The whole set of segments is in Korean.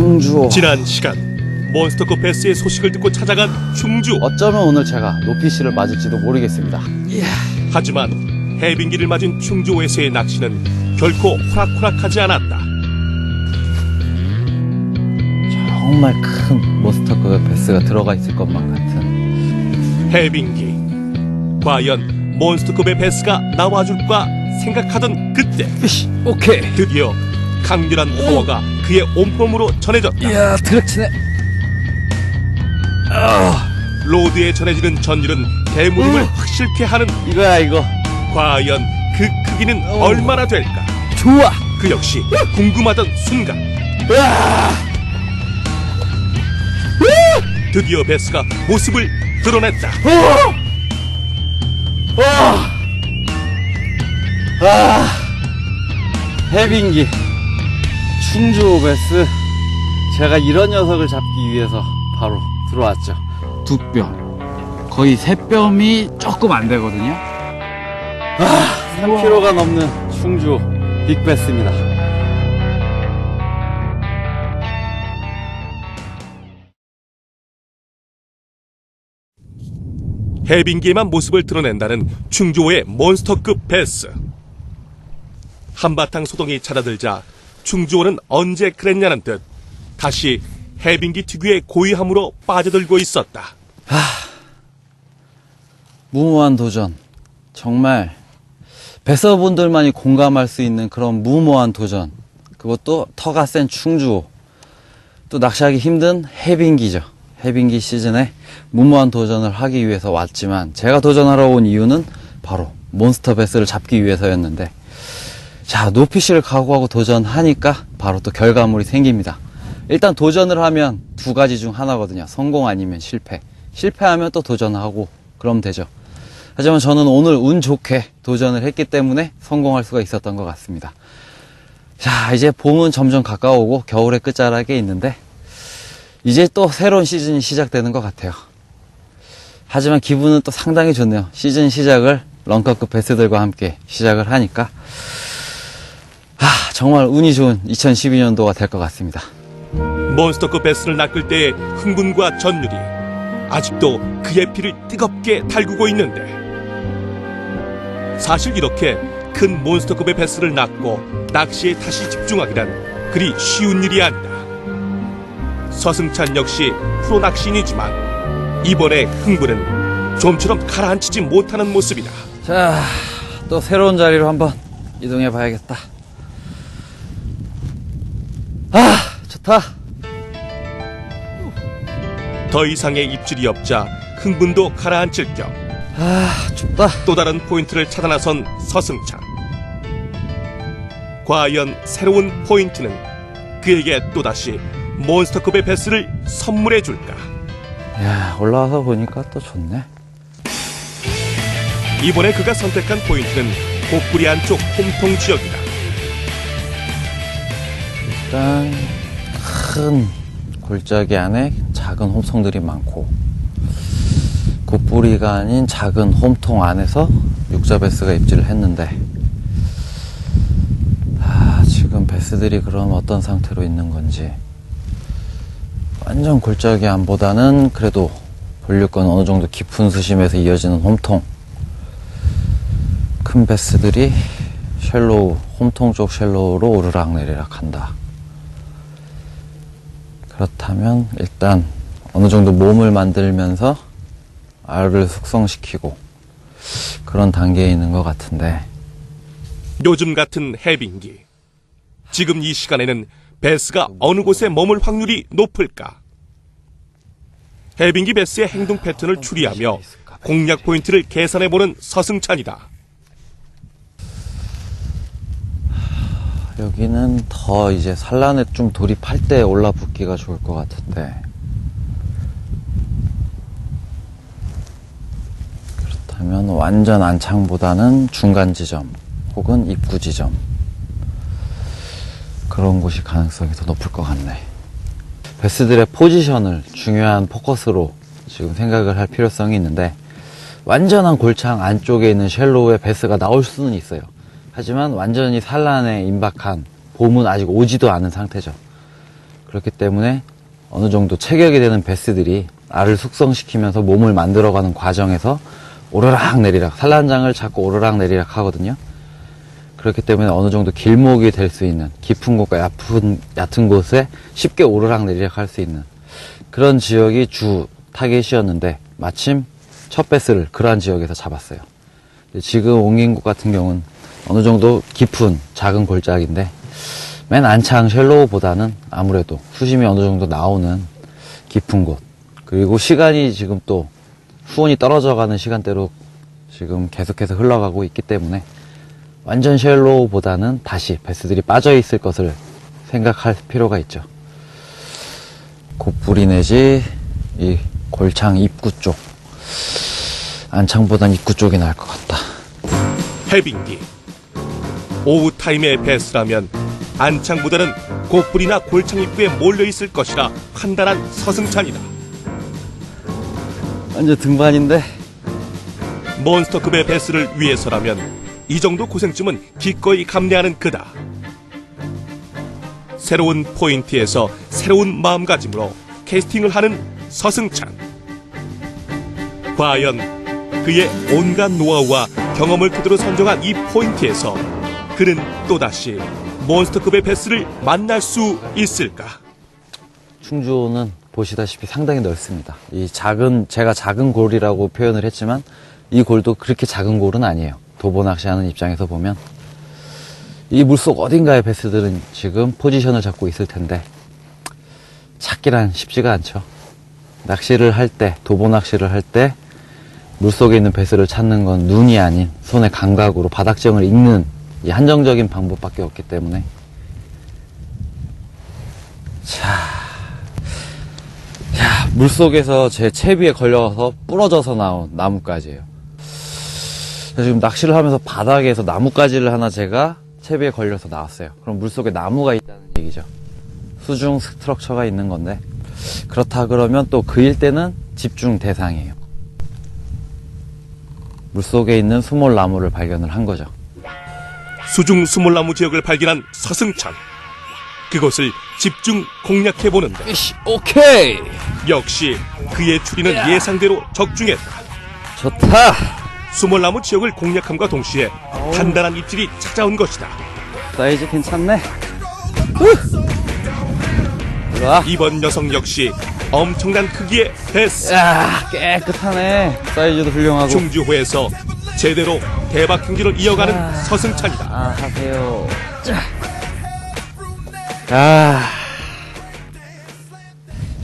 충주호. 지난 시간 몬스터급 베스의 소식을 듣고 찾아간 충주. 어쩌면 오늘 제가 노피씨를 맞을지도 모르겠습니다. 하지만 해빙기를 맞은 충주호에서의 낚시는 결코 호락호락하지 않았다. 정말 큰 몬스터급의 베스가 들어가 있을 것만 같은 해빙기. 과연 몬스터급의 베스가 나와줄까 생각하던 그때 오케이. 드디어 강렬한 파워가 그의 온몸으로 전해졌다. 이야, 드럭치네. 로드에 전해지는 전율은 대물림을 확실케 하는. 이거야 이거. 과연 그 크기는 얼마나 될까? 좋아. 그 역시 궁금하던 순간 드디어 베스가 모습을 드러냈다. 해빙기 충주호 베스. 제가 이런 녀석을 잡기 위해서 바로 들어왔죠. 두 뼘, 거의 세 뼘이 조금 안 되거든요. 3kg가 넘는 충주호 빅베스입니다. 해빙기에만 모습을 드러낸다는 충주호의 몬스터급 베스. 한바탕 소동이 찾아들자 충주호는 언제 그랬냐는 듯 다시 해빙기 특유의 고위함으로 빠져들고 있었다. 무모한 도전. 정말 배서분들만이 공감할 수 있는 그런 무모한 도전. 그것도 터가 센 충주호. 또 낚시하기 힘든 해빙기죠. 해빙기 시즌에 무모한 도전을 하기 위해서 왔지만 제가 도전하러 온 이유는 바로 몬스터 베스를 잡기 위해서였는데, 자, 노피쉬를 각오하고 도전하니까 바로 또 결과물이 생깁니다. 일단 도전을 하면 두 가지 중 하나거든요. 성공 아니면 실패. 실패하면 또 도전하고 그러면 되죠. 하지만 저는 오늘 운 좋게 도전을 했기 때문에 성공할 수가 있었던 것 같습니다. 자, 이제 봄은 점점 가까워오고 겨울의 끝자락에 있는데 이제 또 새로운 시즌이 시작되는 것 같아요. 하지만 기분은 또 상당히 좋네요. 시즌 시작을 런커급 베스들과 함께 시작을 하니까 정말 운이 좋은 2012년도가 될 것 같습니다. 몬스터급 베스를 낚을 때의 흥분과 전율이 아직도 그의 피를 뜨겁게 달구고 있는데, 사실 이렇게 큰 몬스터급의 베스를 낚고 낚시에 다시 집중하기란 그리 쉬운 일이 아니다. 서승찬 역시 프로 낚시인이지만 이번의 흥분은 좀처럼 가라앉히지 못하는 모습이다. 자, 또 새로운 자리로 한번 이동해 봐야겠다. 좋다. 더 이상의 입질이 없자 흥분도 가라앉힐 겸 춥다. 또 다른 포인트를 찾아 나선 서승찬. 과연 새로운 포인트는 그에게 또다시 몬스터급의 베스를 선물해 줄까? 야, 올라와서 보니까 또 좋네. 이번에 그가 선택한 포인트는 곡부리 안쪽 홈통 지역이다. 일단 큰 골짜기 안에 작은 홈통들이 많고, 곱부리가 아닌 작은 홈통 안에서 육자 베스가 입질을 했는데, 지금 베스들이 그럼 어떤 상태로 있는 건지. 완전 골짜기 안보다는 그래도 본류권 어느 정도 깊은 수심에서 이어지는 홈통. 큰 베스들이 쉘로우, 홈통 쪽 쉘로우로 오르락내리락 한다. 그렇다면 일단 어느 정도 몸을 만들면서 알을 숙성시키고 그런 단계에 있는 것 같은데, 요즘 같은 해빙기, 지금 이 시간에는 베스가 어느 곳에 머물 확률이 높을까? 해빙기 베스의 행동 패턴을 추리하며 공략 포인트를 계산해보는 서승찬이다. 여기는 더 이제 산란에 좀 돌입할 때 올라붙기가 좋을 것 같은데, 그렇다면 완전 안창보다는 중간 지점 혹은 입구 지점, 그런 곳이 가능성이 더 높을 것 같네. 베스들의 포지션을 중요한 포커스로 지금 생각을 할 필요성이 있는데, 완전한 골창 안쪽에 있는 쉘로우에 베스가 나올 수는 있어요. 하지만 완전히 산란에 임박한 봄은 아직 오지도 않은 상태죠. 그렇기 때문에 어느 정도 체격이 되는 베스들이 알을 숙성시키면서 몸을 만들어가는 과정에서 오르락 내리락, 산란장을 자꾸 오르락 내리락 하거든요. 그렇기 때문에 어느 정도 길목이 될 수 있는 깊은 곳과 얕은 곳에 쉽게 오르락 내리락 할 수 있는 그런 지역이 주 타겟이었는데 마침 첫 베스를 그러한 지역에서 잡았어요. 지금 옮긴 곳 같은 경우는 어느 정도 깊은 작은 골짜기인데 맨 안창 쉘로우보다는 아무래도 수심이 어느 정도 나오는 깊은 곳, 그리고 시간이 지금 또 수온이 떨어져 가는 시간대로 지금 계속해서 흘러가고 있기 때문에 완전 쉘로우보다는 다시 베스들이 빠져 있을 것을 생각할 필요가 있죠. 곱부리 내지 이 골창 입구 쪽, 안창보단 입구 쪽이 나을 것 같다. 해빙기. 오후 타임의 베스라면 안창보다는 곱불이나 골창 입구에 몰려있을 것이라 판단한 서승찬이다. 완전 등반인데. 몬스터급의 베스를 위해서라면 이 정도 고생쯤은 기꺼이 감내하는 그다. 새로운 포인트에서 새로운 마음가짐으로 캐스팅을 하는 서승찬. 과연 그의 온갖 노하우와 경험을 토대로 선정한 이 포인트에서 그는 또다시 몬스터급의 베스를 만날 수 있을까? 충주호는 보시다시피 상당히 넓습니다. 이 제가 작은 골이라고 표현을 했지만 이 골도 그렇게 작은 골은 아니에요. 도보 낚시하는 입장에서 보면 이 물속 어딘가에 베스들은 지금 포지션을 잡고 있을 텐데 찾기란 쉽지가 않죠. 낚시를 할 때, 도보 낚시를 할 때 물속에 있는 베스를 찾는 건 눈이 아닌 손의 감각으로 바닥정을 읽는 이 한정적인 방법밖에 없기 때문에 물속에서 제 채비에 걸려서 부러져서 나온 나뭇가지예요. 지금 낚시를 하면서 바닥에서 나뭇가지를 하나 제가 채비에 걸려서 나왔어요. 그럼 물속에 나무가 있다는 얘기죠. 수중 스트럭처가 있는 건데 그렇다 그러면 또 그일 때는 집중 대상이에요. 물속에 있는 수몰나무를 발견을 한 거죠. 수중 수몰나무 지역을 발견한 서승찬. 그곳을 집중 공략해보는데 오케이! 역시 그의 추리는 예상대로 적중했다. 좋다! 수몰나무 지역을 공략함과 동시에 단단한 입질이 찾아온 것이다. 사이즈 괜찮네. 들어와. 이번 녀석 역시 엄청난 크기의 베스. 야, 깨끗하네. 사이즈도 훌륭하고. 충주호에서 제대로 대박 경기를 이어가는 서승찬이다. 하세요.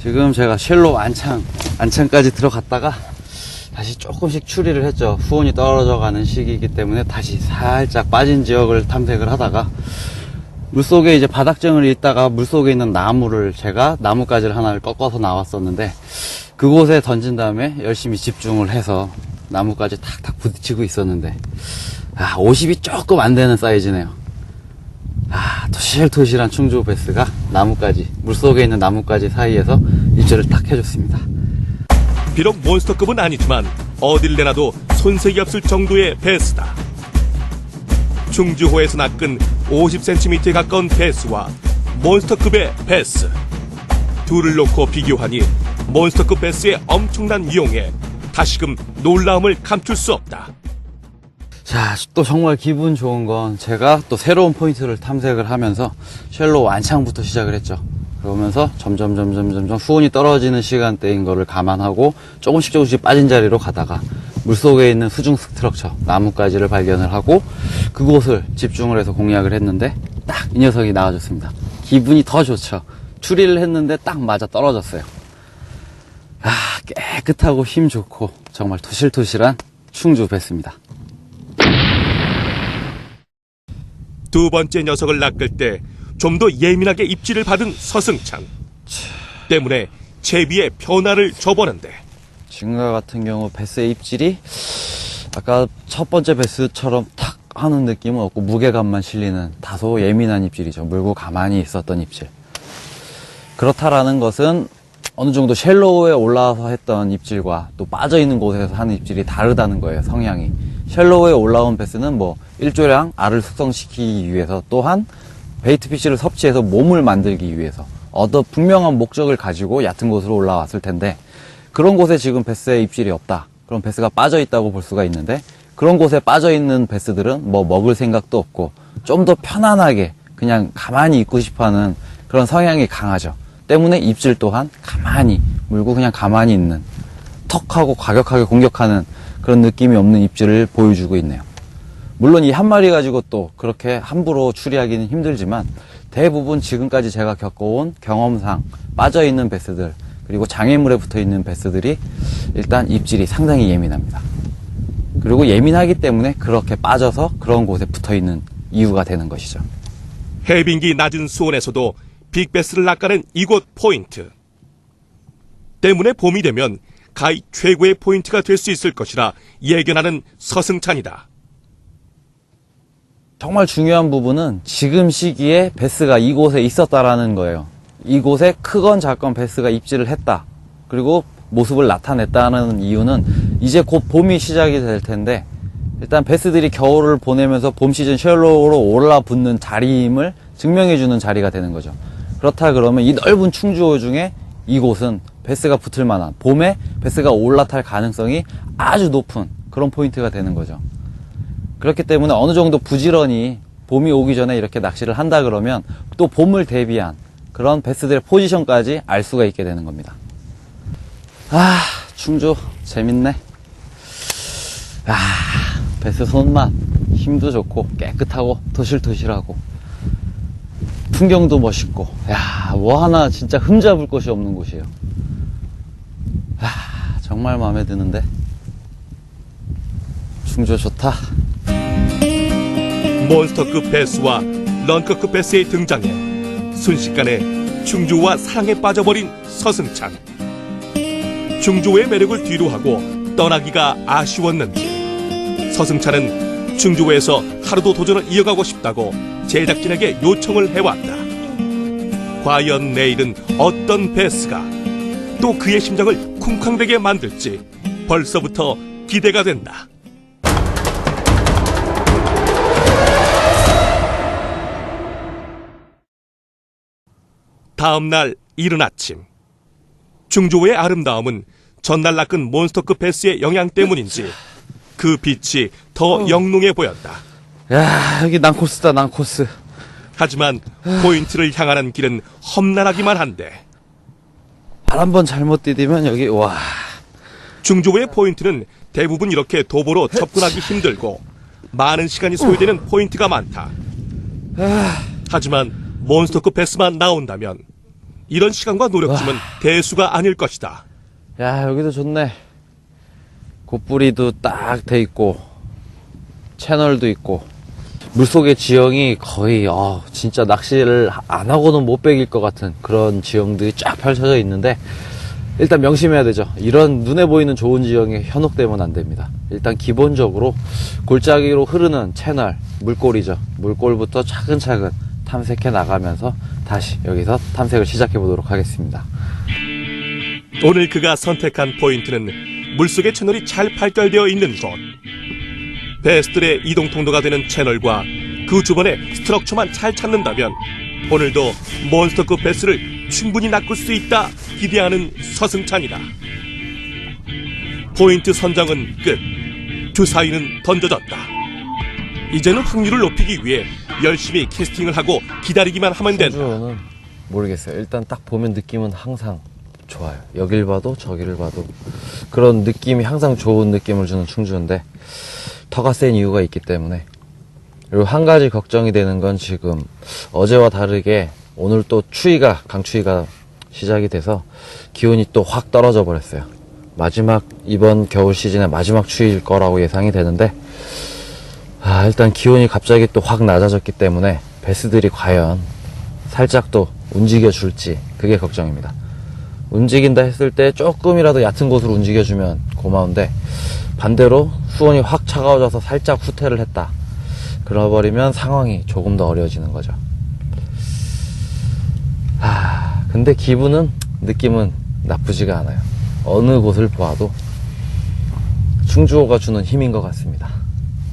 지금 제가 쉘로 안창까지 들어갔다가 다시 조금씩 추리를 했죠. 수온이 떨어져 가는 시기이기 때문에 다시 살짝 빠진 지역을 탐색을 하다가 물속에 이제 바닥정을 읽다가 물속에 있는 나무를 제가 나뭇가지를 하나를 꺾어서 나왔었는데 그곳에 던진 다음에 열심히 집중을 해서 나뭇가지 탁탁 부딪히고 있었는데 50이 조금 안 되는 사이즈네요. 토실토실한 충주 베스가 물속에 있는 나뭇가지 사이에서 입질을 딱 해줬습니다. 비록 몬스터급은 아니지만 어딜 내놔도 손색이 없을 정도의 베스다. 충주호에서 낚은 50cm에 가까운 베스와 몬스터급의 베스. 둘을 놓고 비교하니 몬스터급 베스의 엄청난 위용에 다시금 놀라움을 감출 수 없다. 자, 또 정말 기분 좋은 건 제가 또 새로운 포인트를 탐색을 하면서 쉘로 안창부터 시작을 했죠. 그러면서 점점 수온이 떨어지는 시간대인 거를 감안하고 조금씩 빠진 자리로 가다가 물속에 있는 수중 스트럭처 나뭇가지를 발견을 하고 그곳을 집중을 해서 공략을 했는데 딱 이 녀석이 나와줬습니다. 기분이 더 좋죠. 추리를 했는데 딱 맞아 떨어졌어요. 깨끗하고 힘 좋고 정말 토실토실한 충주 베스입니다. 두 번째 녀석을 낚을 때 좀 더 예민하게 입질을 받은 서승찬 때문에 제비의 변화를 줘보는데 지금과 같은 경우 베스의 입질이 아까 첫 번째 베스처럼 탁 하는 느낌은 없고 무게감만 실리는 다소 예민한 입질이죠. 물고 가만히 있었던 입질. 그렇다라는 것은 어느 정도 쉘로우에 올라와서 했던 입질과 또 빠져있는 곳에서 하는 입질이 다르다는 거예요. 성향이. 쉘로우에 올라온 베스는 일조량 알을 숙성시키기 위해서 또한 베이트 피쉬를 섭취해서 몸을 만들기 위해서 분명한 목적을 가지고 얕은 곳으로 올라왔을 텐데, 그런 곳에 지금 베스의 입질이 없다. 그럼 베스가 빠져 있다고 볼 수가 있는데, 그런 곳에 빠져 있는 베스들은 뭐 먹을 생각도 없고 좀 더 편안하게 그냥 가만히 있고 싶어하는 그런 성향이 강하죠. 때문에 입질 또한 가만히 물고 그냥 가만히 있는, 턱하고 과격하게 공격하는 그런 느낌이 없는 입질을 보여주고 있네요. 물론 이 한 마리 가지고 또 그렇게 함부로 추리하기는 힘들지만, 대부분 지금까지 제가 겪어온 경험상 빠져있는 베스들, 그리고 장애물에 붙어있는 베스들이 일단 입질이 상당히 예민합니다. 그리고 예민하기 때문에 그렇게 빠져서 그런 곳에 붙어있는 이유가 되는 것이죠. 해빙기 낮은 수온에서도 빅베스를 낚아낸 이곳 포인트. 때문에 봄이 되면 가히 최고의 포인트가 될 수 있을 것이라 예견하는 서승찬이다. 정말 중요한 부분은 지금 시기에 베스가 이곳에 있었다라는 거예요. 이곳에 크건 작건 베스가 입질을 했다. 그리고 모습을 나타냈다는 이유는 이제 곧 봄이 시작이 될 텐데, 일단 베스들이 겨울을 보내면서 봄 시즌 쉘로우로 올라붙는 자리임을 증명해주는 자리가 되는 거죠. 그렇다 그러면 이 넓은 충주호 중에 이곳은 베스가 붙을 만한, 봄에 베스가 올라탈 가능성이 아주 높은 그런 포인트가 되는 거죠. 그렇기 때문에 어느 정도 부지런히 봄이 오기 전에 이렇게 낚시를 한다 그러면 또 봄을 대비한 그런 베스들의 포지션까지 알 수가 있게 되는 겁니다. 아, 충주 재밌네. 아, 베스 손맛, 힘도 좋고 깨끗하고 토실토실하고 풍경도 멋있고, 야, 뭐 하나 진짜 흠잡을 것이 없는 곳이에요. 아, 정말 마음에 드는데. 충주 좋다. 몬스터급 베스와 런커급 베스의 등장에 순식간에 충주호와 사랑에 빠져버린 서승찬. 충주호의 매력을 뒤로하고 떠나기가 아쉬웠는지 서승찬은 충주호에서 하루도 도전을 이어가고 싶다고 제작진에게 요청을 해왔다. 과연 내일은 어떤 베스가 또 그의 심장을 쿵쾅대게 만들지 벌써부터 기대가 된다. 다음날 이른 아침, 충주호의 아름다움은 전날 낚은 몬스터급 베스의 영향 때문인지 그 빛이 더 영롱해 보였다. 야, 여기 난코스다, 난코스. 하지만 포인트를 향하는 길은 험난하기만 한데 발 한 번 잘못 디디면 여기, 와. 충주호의 포인트는 대부분 이렇게 도보로 접근하기 힘들고 많은 시간이 소요되는 포인트가 많다. 하지만 몬스터급 베스만 나온다면 이런 시간과 노력쯤은 대수가 아닐 것이다. 야, 여기도 좋네. 곶뿌리도 딱 돼 있고, 채널도 있고, 물속의 지형이 거의, 진짜 낚시를 안 하고는 못 베길 것 같은 그런 지형들이 쫙 펼쳐져 있는데, 일단 명심해야 되죠. 이런 눈에 보이는 좋은 지형에 현혹되면 안 됩니다. 일단 기본적으로 골짜기로 흐르는 채널, 물골이죠. 물골부터 차근차근 탐색해 나가면서 다시 여기서 탐색을 시작해 보도록 하겠습니다. 오늘 그가 선택한 포인트는 물속의 채널이 잘 발달되어 있는 곳. 베스들의 이동 통로가 되는 채널과 그 주변의 스트럭처만 잘 찾는다면 오늘도 몬스터급 베스를 충분히 낚을 수 있다 기대하는 서승찬이다. 포인트 선정은 끝. 주사위는 던져졌다. 이제는 확률을 높이기 위해 열심히 캐스팅을 하고 기다리기만 하면 된다. 충주호는 모르겠어요. 일단 딱 보면 느낌은 항상 좋아요. 여길 봐도 저기를 봐도 그런 느낌이 항상 좋은 느낌을 주는 충주인데, 터가 센 이유가 있기 때문에. 그리고 한 가지 걱정이 되는 건 지금 어제와 다르게 오늘 또 강추위가 시작이 돼서 기온이 또 확 떨어져 버렸어요. 이번 겨울 시즌의 마지막 추위일 거라고 예상이 되는데, 일단 기온이 갑자기 또 확 낮아졌기 때문에 베스들이 과연 살짝 또 움직여 줄지, 그게 걱정입니다. 움직인다 했을 때 조금이라도 얕은 곳으로 움직여주면 고마운데, 반대로 수온이 확 차가워져서 살짝 후퇴를 했다 그러버리면 상황이 조금 더 어려워지는 거죠. 근데 느낌은 나쁘지가 않아요. 어느 곳을 보아도 충주호가 주는 힘인 것 같습니다.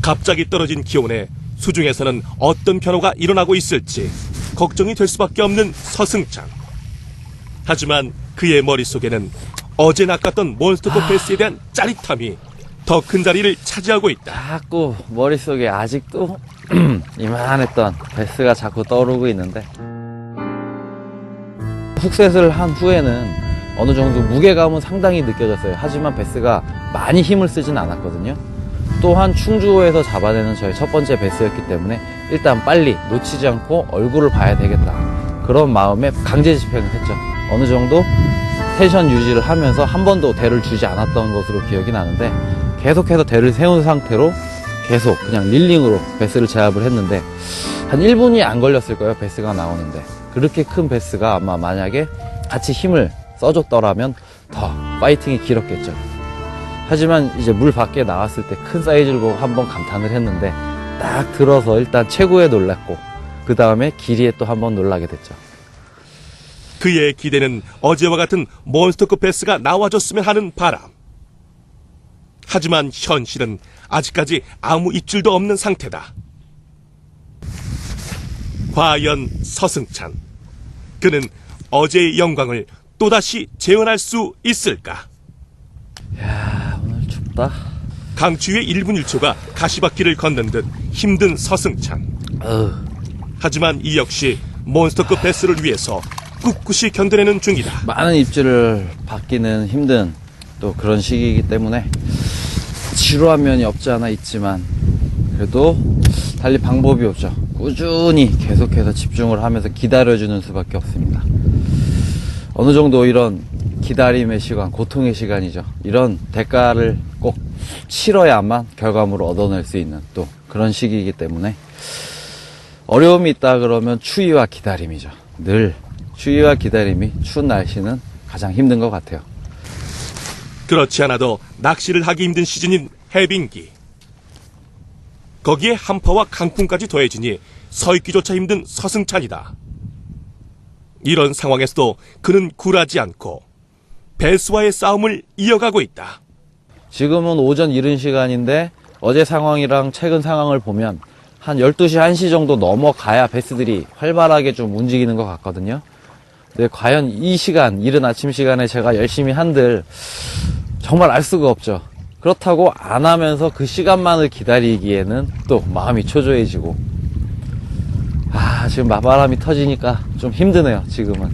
갑자기 떨어진 기온에 수중에서는 어떤 변화가 일어나고 있을지 걱정이 될 수밖에 없는 서승찬. 하지만 그의 머릿속에는 어제 낚았던 몬스터급 베스에 대한 짜릿함이 더 큰 자리를 차지하고 있다. 자꾸 머릿속에 아직도 이만했던 베스가 자꾸 떠오르고 있는데, 훅셋을 한 후에는 어느 정도 무게감은 상당히 느껴졌어요. 하지만 베스가 많이 힘을 쓰진 않았거든요. 또한 충주호에서 잡아내는 저의 첫 번째 베스였기 때문에 일단 빨리 놓치지 않고 얼굴을 봐야 되겠다, 그런 마음에 강제 집행을 했죠. 어느 정도 텐션 유지를 하면서 한 번도 대를 주지 않았던 것으로 기억이 나는데, 계속해서 대를 세운 상태로 계속 그냥 릴링으로 베스를 제압을 했는데 한 1분이 안 걸렸을 거예요, 베스가 나오는데. 그렇게 큰 베스가 아마 만약에 같이 힘을 써줬더라면 더 파이팅이 길었겠죠. 하지만 이제 물 밖에 나왔을 때 큰 사이즈를 보고 한번 감탄을 했는데, 딱 들어서 일단 최고에 놀랐고 그 다음에 길이에 또 한번 놀라게 됐죠. 그의 기대는 어제와 같은 몬스터급 베스가 나와줬으면 하는 바람. 하지만 현실은 아직까지 아무 입질도 없는 상태다. 과연 서승찬, 그는 어제의 영광을 또다시 재현할 수 있을까? 야, 오늘 춥다. 강추위의 1분 1초가 가시밭길을 걷는 듯 힘든 서승찬. 하지만 이 역시 몬스터급 베스를 위해서 꿋꿋이 견뎌내는 중이다. 많은 입질을 받기는 힘든 또 그런 시기이기 때문에 지루한 면이 없지 않아 있지만, 그래도 달리 방법이 없죠. 꾸준히 계속해서 집중을 하면서 기다려주는 수밖에 없습니다. 어느 정도 이런 기다림의 시간, 고통의 시간이죠. 이런 대가를 꼭 치러야만 결과물을 얻어낼 수 있는 또 그런 시기이기 때문에, 어려움이 있다 그러면 추위와 기다림이죠. 늘 추위와 기다림이, 추운 날씨는 가장 힘든 것 같아요. 그렇지 않아도 낚시를 하기 힘든 시즌인 해빙기. 거기에 한파와 강풍까지 더해지니 서 있기조차 힘든 서승찬이다. 이런 상황에서도 그는 굴하지 않고 베스와의 싸움을 이어가고 있다. 지금은 오전 이른 시간인데 어제 상황이랑 최근 상황을 보면 한 12시, 1시 정도 넘어가야 베스들이 활발하게 좀 움직이는 것 같거든요. 근데 과연 이 시간, 이른 아침 시간에 제가 열심히 한들 정말 알 수가 없죠. 그렇다고 안 하면서 그 시간만을 기다리기에는 또 마음이 초조해지고, 지금 맞바람이 터지니까 좀 힘드네요, 지금은.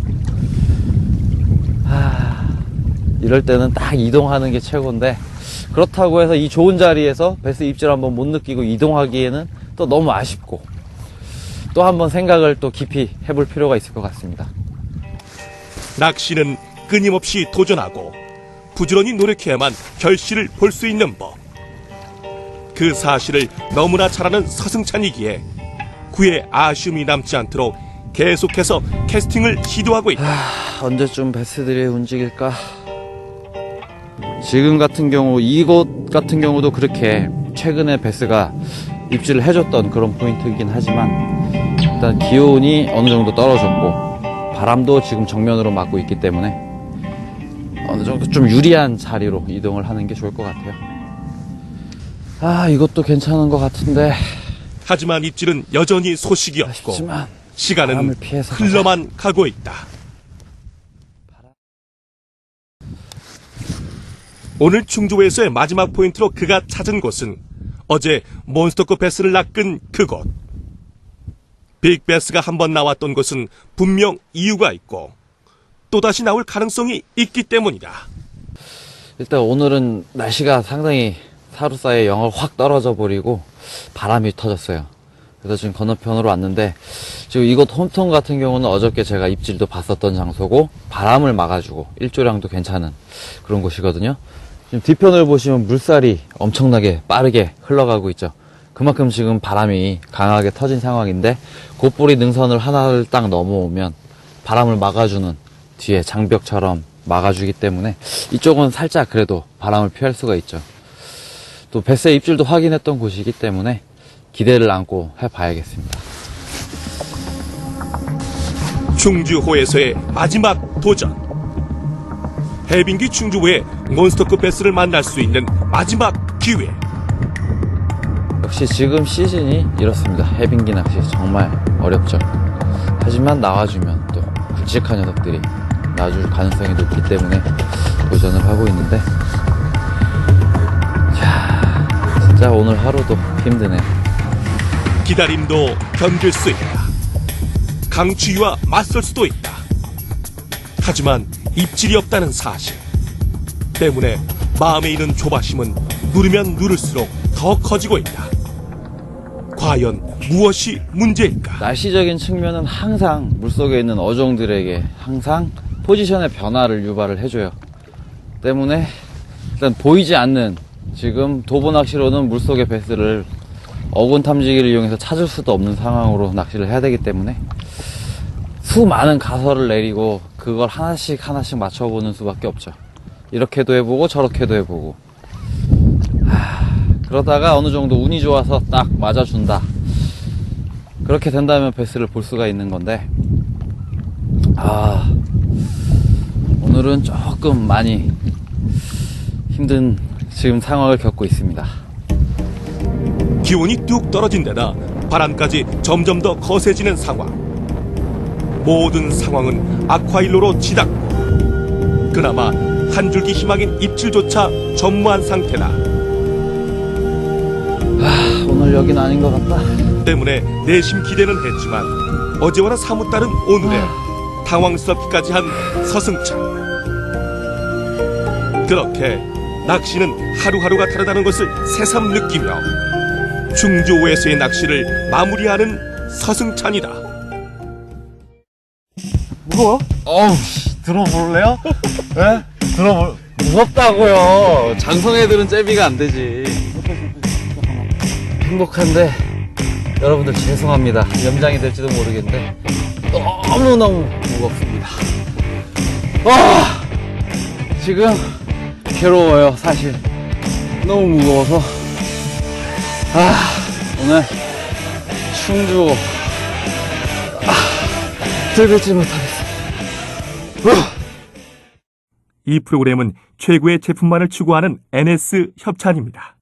이럴 때는 딱 이동하는 게 최고인데, 그렇다고 해서 이 좋은 자리에서 베스 입질 한번 못 느끼고 이동하기에는 또 너무 아쉽고, 또 한번 생각을 또 깊이 해볼 필요가 있을 것 같습니다. 낚시는 끊임없이 도전하고 부지런히 노력해야만 결실을 볼 수 있는 법. 그 사실을 너무나 잘 아는 서승찬이기에 그의 아쉬움이 남지 않도록 계속해서 캐스팅을 시도하고 있다. 언제쯤 베스들이 움직일까? 지금 같은 경우, 이곳 같은 경우도 그렇게 최근에 베스가 입질을 해줬던 그런 포인트이긴 하지만, 일단 기온이 어느 정도 떨어졌고 바람도 지금 정면으로 맞고 있기 때문에 어느 정도 좀 유리한 자리로 이동을 하는 게 좋을 것 같아요. 이것도 괜찮은 것 같은데. 하지만 입질은 여전히 소식이 없고 아쉽지만 시간은 바람을 피해서 흘러만 가고 있다. 오늘 충주호에서의 마지막 포인트로 그가 찾은 곳은 어제 몬스터급 베스를 낚은 그곳. 빅베스가 한번 나왔던 곳은 분명 이유가 있고 또다시 나올 가능성이 있기 때문이다. 일단 오늘은 날씨가 상당히 하루 사이에 영하가 확 떨어져 버리고 바람이 터졌어요. 그래서 지금 건너편으로 왔는데, 지금 이곳 홈통 같은 경우는 어저께 제가 입질도 봤었던 장소고 바람을 막아주고 일조량도 괜찮은 그런 곳이거든요. 지금 뒤편을 보시면 물살이 엄청나게 빠르게 흘러가고 있죠. 그만큼 지금 바람이 강하게 터진 상황인데, 곧뿌리 능선을 하나를 딱 넘어오면 바람을 막아주는 뒤에 장벽처럼 막아주기 때문에 이쪽은 살짝 그래도 바람을 피할 수가 있죠. 또 베스의 입질도 확인했던 곳이기 때문에 기대를 안고 해봐야겠습니다. 충주호에서의 마지막 도전. 해빙기 충주호에 몬스터급 베스를 만날 수 있는 마지막 기회. 역시 지금 시즌이 이렇습니다. 해빙기 낚시 정말 어렵죠. 하지만 나와주면 또 굵직한 녀석들이 아주 가능성이 높기 때문에 도전을 하고 있는데, 진짜 오늘 하루도 힘드네요. 기다림도 견딜 수 있다. 강추위와 맞설 수도 있다. 하지만 입질이 없다는 사실 때문에 마음에 있는 조바심은 누르면 누를수록 더 커지고 있다. 과연 무엇이 문제일까? 날씨적인 측면은 항상 물속에 있는 어종들에게 항상 포지션의 변화를 유발을 해줘요. 때문에 일단 보이지 않는, 지금 도보 낚시로는 물속의 베스를 어군 탐지기를 이용해서 찾을 수도 없는 상황으로 낚시를 해야 되기 때문에 수많은 가설을 내리고 그걸 하나씩 맞춰보는 수밖에 없죠. 이렇게도 해보고 저렇게도 해보고, 그러다가 어느 정도 운이 좋아서 딱 맞아준다. 그렇게 된다면 베스를 볼 수가 있는 건데, 오늘은 조금 많이 힘든 지금 상황을 겪고 있습니다. 기온이 뚝 떨어진 데다 바람까지 점점 더 거세지는 상황. 모든 상황은 아쿠아일로로 치닫고 그나마 한 줄기 희망인 입질조차 전무한 상태다. 오늘 여긴 아닌 것 같다. 때문에 내심 기대는 했지만 어제와는 사뭇 다른 오늘에 당황스럽기까지 한 서승찬. 그렇게 낚시는 하루하루가 다르다는 것을 새삼 느끼며 충주호에서의 낚시를 마무리하는 서승찬이다. 무거워? 들어볼래요? 네? 무섭다고요. 장성애들은 잽이가 안 되지. 행복한데 여러분들 죄송합니다. 염장이 될지도 모르겠는데 너무너무 무겁습니다. 지금 괴로워요. 사실 너무 무거워서 오늘 충주 들배지 못하겠습니다. 이 프로그램은 최고의 제품만을 추구하는 NS 협찬입니다.